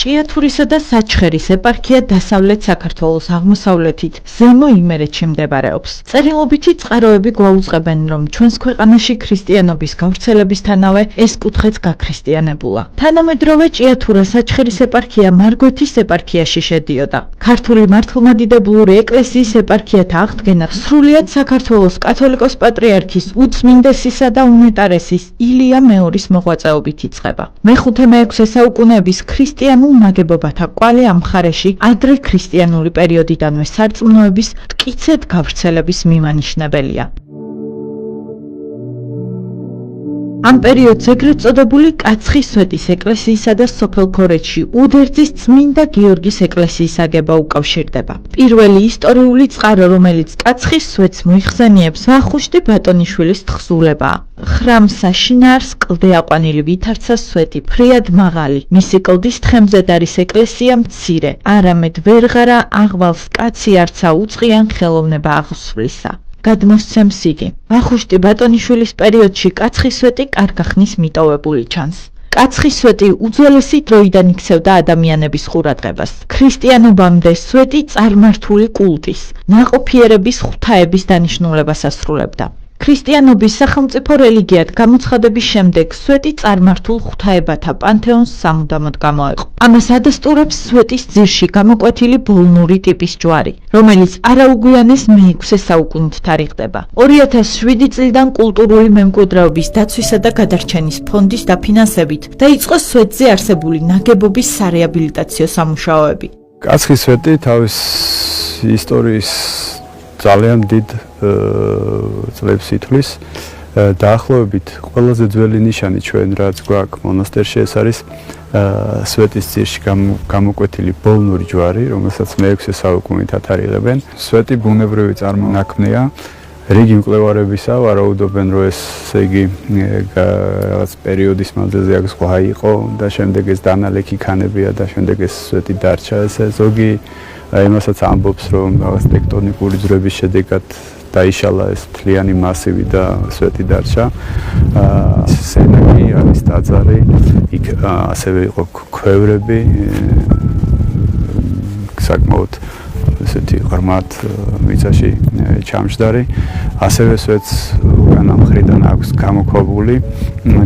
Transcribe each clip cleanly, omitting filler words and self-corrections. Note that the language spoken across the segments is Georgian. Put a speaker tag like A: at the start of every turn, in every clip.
A: ჭიათურისა და საჩხერის ეპარქია დასავლეთ საქართველოს აღმოსავლეთით ზემო იმერეთში მდებარეობს. წერილობითი წყაროები გვაუწყებენ, რომ ჩვენს ქვეყანაში ქრისტიანობის გავრცელებისთანავე ეს კუთხეც გაქრისტიანებულა. თანამედროვე ჭიათურა-საჩხერის ეპარქია მარგვეთის ეპარქიაში შედიოდა. ქართული მართლმადიდებლური ეკლესიის ეპარქიათა აღდგენა სრულიად საქართველოს კათოლიკოს-პატრიარქის უწმინდესისა და უნეტარესის ილია მეორის მოღვაწეობით იწყება. მე-5-მე-6 საუკუნეების ქრისტიანულ ნაგებობათა კვალი ამ მხარეში ადრე ქრისტიანული პერიოდიდანვე სარწმუნოების მტკიცედ გავრცელების მიმანიშნებელია. ამ პერიოდს ეგრეთ წოდებული კაცხის სვეტის ეკლესიისა და სოფელ ქორეთში უდერძის წმინდა გიორგის ეკლესიის აგება უკავშირდება. პირველი ისტორიული წყარო, რომელიც კაცხის სვეტს მოიხსენიებს, ვახუშტი ბატონიშვილის თხზულებაა. ხრამსა შინაარს კლდე აყვანილი ვითარცა სვეტი ფრიად მაღალი, მისი კლდის თხემზედ არის ეკლესია მცირე, არამედ ვერღარა აღვალს კაცი არცა უწყიან ხელოვნება აღსვლისა. გადმოსცემს იგი. ვახუშტი ბატონიშვილის პერიოდში კაცხის სვეტი კარგახნის მიტოვებული ჩანს. კაცხის სვეტი უძველესი დროიდან იქცევდა ადამიანების ყურადღებას. ქრისტიანობამდე სვეტი წარმართული კულტის, ნაყოფიერების ღვთაების დანიშნულებას ასრულებდა. ქრისტიანობის სახელმწიფო რელიგიად გამოცხადების შემდეგ სვეტი წარმართულ ღვთაებათა პანთეონს სამუდამოდ გამოეყო. ამას ადასტურებს სვეტის ძირში გამოკვეთილი ბოლნური ტიპის ჯვარი, რომელიც არაუგვიანეს მე-6 საუკუნით თარიღდება. 2007 წლიდან კულტურული მემკვიდრეობის დაცვისა და გადარჩენის ფონდის დაფინანსებით დაიწყო სვეტზე არსებული ნაგებობის სარეაბილიტაციო სამუშაოები.
B: კაცხის სვეტი თავის ისტორიის ძალიან დიდ წლებს ითვლის. დაახლოებით ყველაზე ძველი ნიშანი ჩვენ რაც გვაქვს მონასტერში, ეს არის სვეტის ძირში გამოკვეთილი ბოლნური ჯვარი, რომელსაც მე-6 საუკუნით ათარიღებენ. სვეტი ბუნებრივი წარმონაქმნია. რიგი მკვლევარებისა ვარაუდობენ, რომ ესე იგი რაღაც პერიოდის მანძილზე აქ ზღვა იყო და შემდეგ ეს დანალექი ქანებია და შემდეგ ეს სვეტი დარჩა. ესე ზოგი იმასაც ამბობს, რომ რაღაც ტექტონიკური ძვრების შედეგად დაიშალა ეს მთლიანი მასივი და სვეტი დარჩა. სენაკი არის ტაძარი, იქ ასევე იყო ქვევრები, საკმაოდ ესეთი ღრმად მიწაში ჩამჯდარი. ასევე სვეტს უკან ამ მხრიდან აქვს გამოქვაბული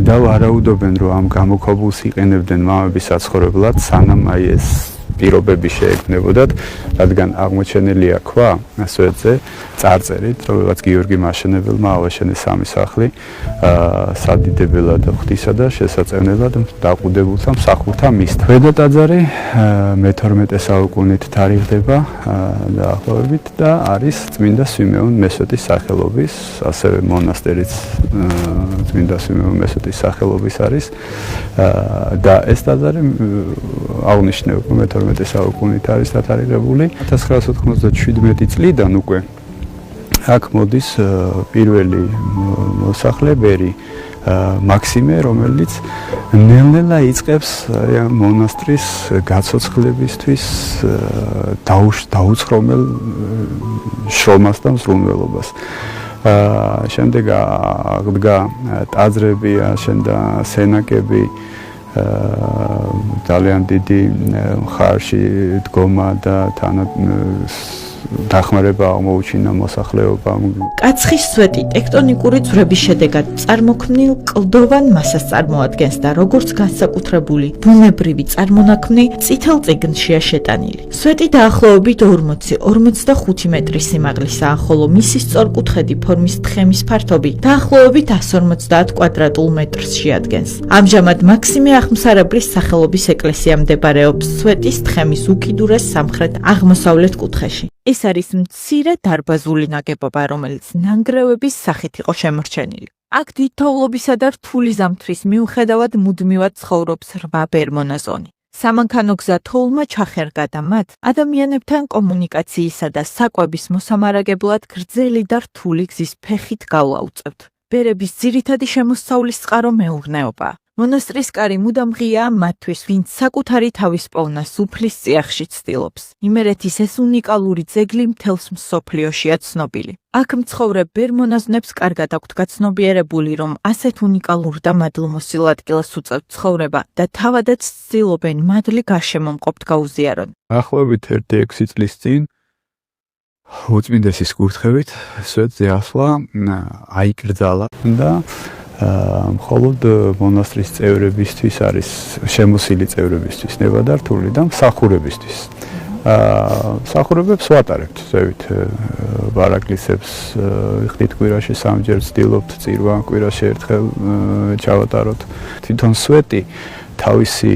B: და ვარაუდობენ, რომ ამ გამოქვაბულს იყენებდნენ მამების საცხოვრებლად, სანამ აი ეს პირობები შეექმნებოდათ, რადგან აღმოჩენილია ქვა სვეტზე წარწერით, რომ რაღაც გიორგი მაშენებელმა ავაშენეს სამი სახლი, სადიდებელად ღვთისა და შესაწევნელად დაყუდებულთა მსახურთა მისთ. ქვედა ტაძარი მე-12 საუკუნით თარიღდება დაახლოებით და არის წმინდა სვიმეონ მესოტის სახელობის, ასევე მონასტერიც წმინდა სვიმეონ მესოტის სახელობის არის და ეს ტაძარი აღნიშნებ მე-12 საუკუნით არის დათარიღებული. 1997 წლიდან უკვე აქ მოდის პირველი მოსახლე ბერი მაქსიმე, რომელიც ნელ-ნელა იწყებს მონასტრის გაცოცხლებისთვის დაუცხრომელ შრომას და მზრუნველობას. შემდეგ აღდგა ტაძრები, აშენდა სენაკები, ძალიან დიდი მხარში დგომა და დახმარება აღმოუჩინა მოსახლეობამ.
A: კაცხის სვეტი ტექტონიკური ძვრების შედეგად წარმოქმნილ კლდოვან მასას წარმოადგენს და როგორც განსაკუთრებული ბუნებრივი წარმონაქმნი წითელ წიგნშია შეტანილი. სვეტი დაახლოებით 40-45 მეტრის სიმაღლისაა, ხოლო მისი სწორკუთხედი ფორმის თხემის ფართობი დაახლოებით 150 კვადრატულ მეტრს შეადგენს. ამჟამად მაქსიმე აღმსარებლის სახელობის ეკლესია მდებარეობს სვეტის თხემის უკიდურეს სამხრეთ აღმოსავლეთ კუთხეში. ეს არის მცირე დარბაზული ნაგებობა, რომელიც ნანგრევების სახით იყო შემორჩენილი. აქ დიდ თოვლობისა და რთული ზამთრის მიუხედავად მუდმივად ცხოვრობს 8 ბერმონაზონი. სამანქანო გზა თოვლმა ჩახერგა და მათ ადამიანებთან კომუნიკაციისა და საკვების მოსამარაგებლად გრძელი და რთული გზის ფეხით გავაუწევთ. ბერების ძირითადი შემოსწავლის წყარო მეურნეობა. მონასტრის კარი მუდამ ღიაა მათთვის, ვინც საკუთარი თავის პოვნას უფლის წიაღში ცდილობს. იმერეთის ეს უნიკალური ძეგლი მთელს მსოფლიოშია ცნობილი. აქ მცხოვრებ ბერ-მონაზვნებს კარგად აქვთ გაცნობიერებული, რომ ასეთ უნიკალურ და მადლმოსილ ადგილას უწევთ ცხოვრება და თავადაც ცდილობენ მადლი გარშემომყოფთ გაუზიარონ.
B: ახლობით 1-6 წლის წინ უწმინდესის კურთხევით სვეტზე ასვლა აიკრძალა და მხოლოდ მონასტრის წევრებისთვის არის შემოსილი წევრებისთვის ნებადართული და მსახურებისთვის. მსახურებებს ვატარებთ ზევით ბარაკლისებს ხდით კვირაში 3-ჯერ ვცდილობთ წირვა კვირაში ერთხელ ჩავატაროთ. თვითონ სვეტი თავისი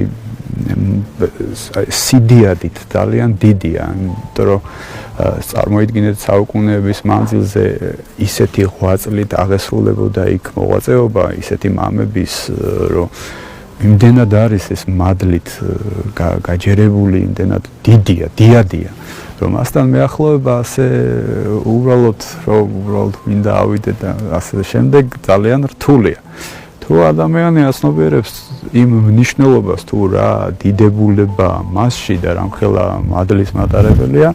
B: სიდიადით ძალიან დიდია, იმიტომ რომ წარმოიდგინეთ საუკუნეების მანძილზე ისეთი ღვაწლით აღესრულებოდა იქ მოღვაწეობა, ისეთი მამების, რომ იმდენად არის ეს მადლით გაჯერებული, იმდენად დიდია, დიადია, რომ მასთან მეახლოება ასე უბრალოდ მინდა ავიდე და ასე შემდეგ ძალიან რთულია. თუ ადამიანი აცნობიერებს იმ მნიშვნელობას, თუ რა დიდებულება მასში და რამხელა მადლის მატარებელია,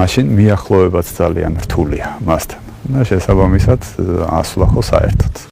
B: მაშინ მიახლოებაც ძალიან რთულია მასთან. და შესაბამისად ასვლა ხო საერთოდ.